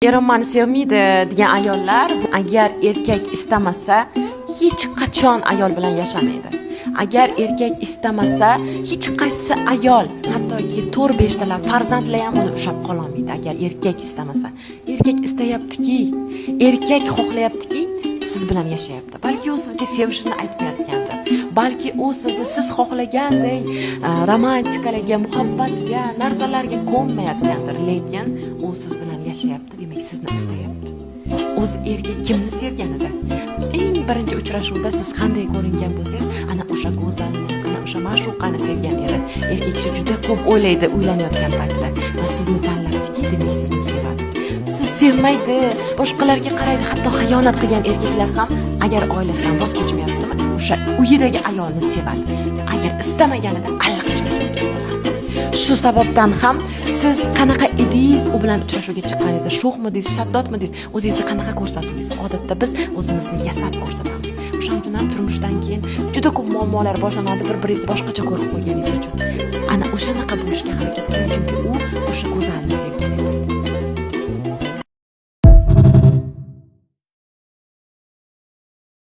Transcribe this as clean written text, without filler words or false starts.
Erim meni sevmaydi degan ayollar agar erkak istamasa hech qachon ayol bilan yashamaydi. Agar erkak istamasa hech qaysi ayol, hattoki 4-5 talar farzandlar ham uni ushab qola olmaydi. Agar erkak istamasa, erkak istayaptiki, erkak xohlayaptiki, siz bilan yashayapti. Balki u sizga sevishini aytmayotgandir. Balki u sizni siz xohlagandek romantikalarga, muhabbatga, narsalarga ko'nmayotgandir, lekin u siz bilan yashayapti, demak sizni istayapti. O'zi erkak kimni sevganida, eng birinchi uchrashuvda siz qanday ko'ringan bo'lsangiz, ana o'sha go'zalni, ana o'sha ma'shuqani sevgan eri. Erkak kishi juda ko'p o'ylaydi uylanayotgan paytda va sizni tanlabdiki, demak sizni sevadi. Siz sevmaydi, boshqalarga qaraydi, hatto xiyonat qilgan erkaklar ham agar oilasidan voz kechmayaptimi, o'sha uyidagi ayolni sevadi. Agar istamaganida allaqachon ketgan bo'lardi. Shu sababdan ham siz qanaqa edingiz, u bilan uchrashuvga chiqqaningizda sho'xmidingiz, shaddodmidingiz, o'zingizni qanaqa ko'rsatdingiz? Odatda biz o'zimizni yasab ko'rsatamiz. O'shaning uchun ham turmushdan keyin juda ko'p muammolar boshlanadi, bir-biringizni boshqacha ko'rib qo'yganingiz uchun.